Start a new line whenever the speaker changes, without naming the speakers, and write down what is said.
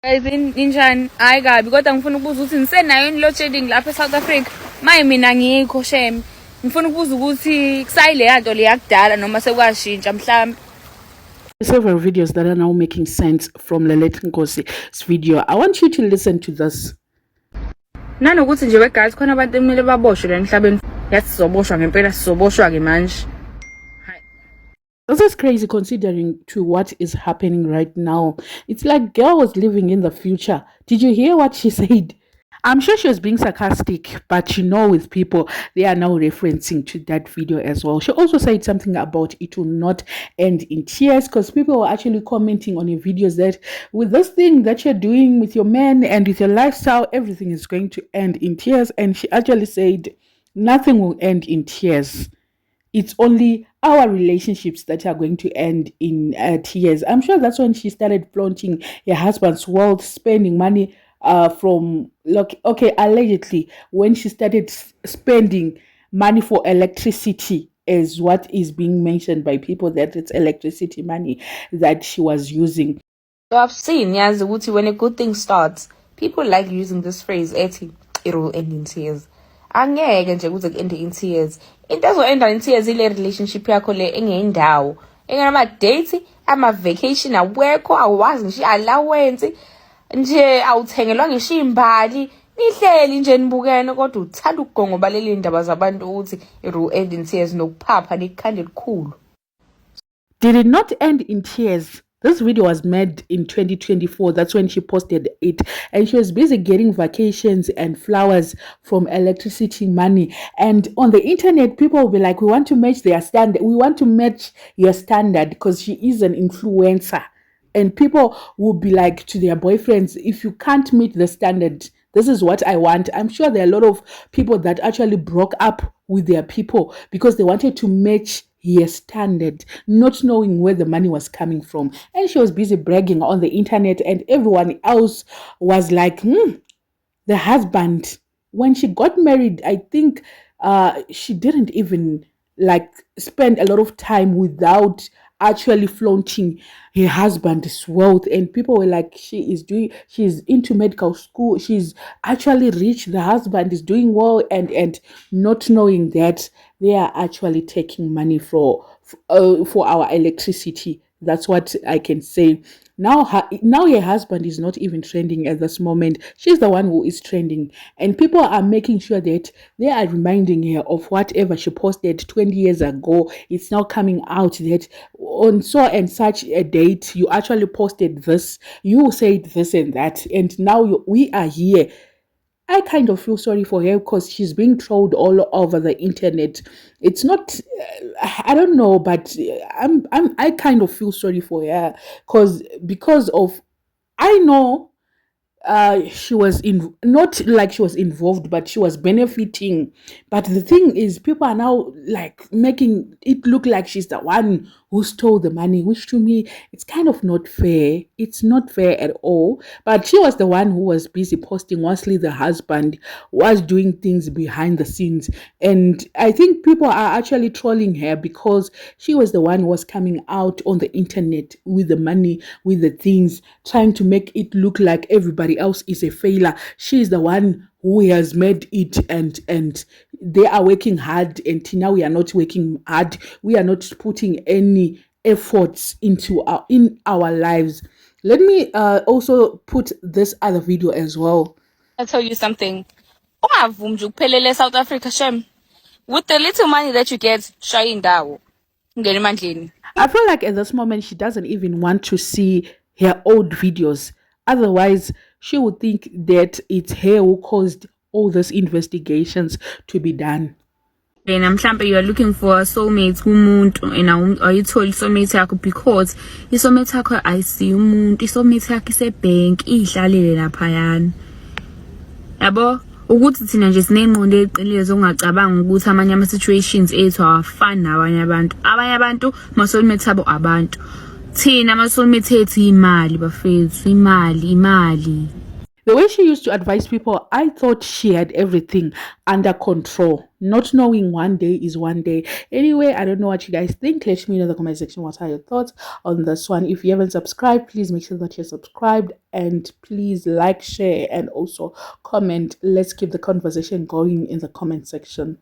Guys, injani? Hayi kabi kodwa ngifuna ukubuza ukuthi nisenayo yini load shedding lapha eSouth Africa? Maye mina ngikho shem. Ngifuna ukubuza ukuthi kusayile yanto le yakudala noma sekwashintsha mhlambe.
Several videos that are now making sense from Lelet Nkosi's video. I want you to listen to this.
Nanokuthi nje wegazi khona abantu emile baboshwe la emhlabeni. Yathi sizoboshwa ngempela sizoboshwa ke manje.
This is crazy considering to what is happening right now. It's like girl was living in the future. Did you hear what she said? I'm sure she was being sarcastic, but you know, with people, they are now referencing to that video as well. She also said something about it will not end in tears, because people were actually commenting on your videos that with this thing that you're doing with your men and with your lifestyle, everything is going to end in tears. And she actually said nothing will end in tears. It's only our relationships that are going to end in tears. I'm sure that's when she started flaunting her husband's wealth, spending money from, like, okay, allegedly, when she started spending money for electricity, is what is being mentioned by people, that it's electricity money that she was using.
So I've seen, Yazi, when a good thing starts, people like using this phrase, it will end in tears. Angeke nje kuze kuende in tears. Into ezoenda in tears ile relationship yakho le engendawo. Engenama date, ama vacation, awekho, awazi ngisho allowance, nje awuthengelwa ngisho imbali. Nihleli nje nibukene kodwa uthanda ukugongoba leli ndaba zabantu ukuthi it will end in tears nokuphapha nekhanda elikhulu.
Did it not end in tears? This video was made in 2024. That's when she posted it. And she was busy getting vacations and flowers from electricity money. And on the internet, people will be like, we want to match their standard. We want to match your standard because she is an influencer. And people will be like to their boyfriends, if you can't meet the standard, this is what I want. I'm sure there are a lot of people that actually broke up with their people because they wanted to match her standard, not knowing where the money was coming from. And she was busy bragging on the internet, and everyone else was like, the husband. When she got married, I think she didn't even like spend a lot of time without actually flaunting her husband's wealth, and people were like, she's into medical school, she's actually rich, the husband is doing well, and not knowing that they are actually taking money for our electricity. That's what I can say. Now her husband is not even trending at this moment. She's the one who is trending. And people are making sure that they are reminding her of whatever she posted 20 years ago. It's now coming out that on so and such a date, you actually posted this, you said this and that, and now we are here. I kind of feel sorry for her because she's being trolled all over the internet. It's not, I don't know, but I kind of feel sorry for her because of, I know she was not like she was involved, but she was benefiting. But the thing is, people are now like making it look like she's the one who stole the money, which to me, it's kind of not fair. It's not fair at all. But she was the one who was busy posting, whilst the husband was doing things behind the scenes. And I think people are actually trolling her because she was the one who was coming out on the internet with the money, with the things, trying to make it look like everybody else is a failure. She's the one who has made it, and they are working hard, and now we are not working hard. We are not putting any efforts into our lives. Let me also put this other video as well.
I'll tell you something. South Africa, Shem. With the little money that you get,
I feel like at this moment she doesn't even want to see her old videos. Otherwise, she would think that it's her who caused all these investigations to be done.
Then mhlambe you are looking for a soulmate kumuntu and are you told soulmate yakho because isoulmate yakho ayisi umuntu, isoulmate yakho isebank idlalele laphayana. Yabo ukuthi thina nje sinengqondo eqinile zongacabanga ukuthi amanye ama situations ethu awafani nabanye abantu. Abanye abantu ma soulmate abo abantu. Thina ama soulmate ethu imali bafethu, imali.
The way she used to advise people, I thought she had everything under control. not knowing one day is one day. Anyway, I don't know what you guys think. Let me know in the comment section what are your thoughts on this one. If you haven't subscribed, please make sure that you're subscribed, and please like, share, and also comment. Let's keep the conversation going in the comment section.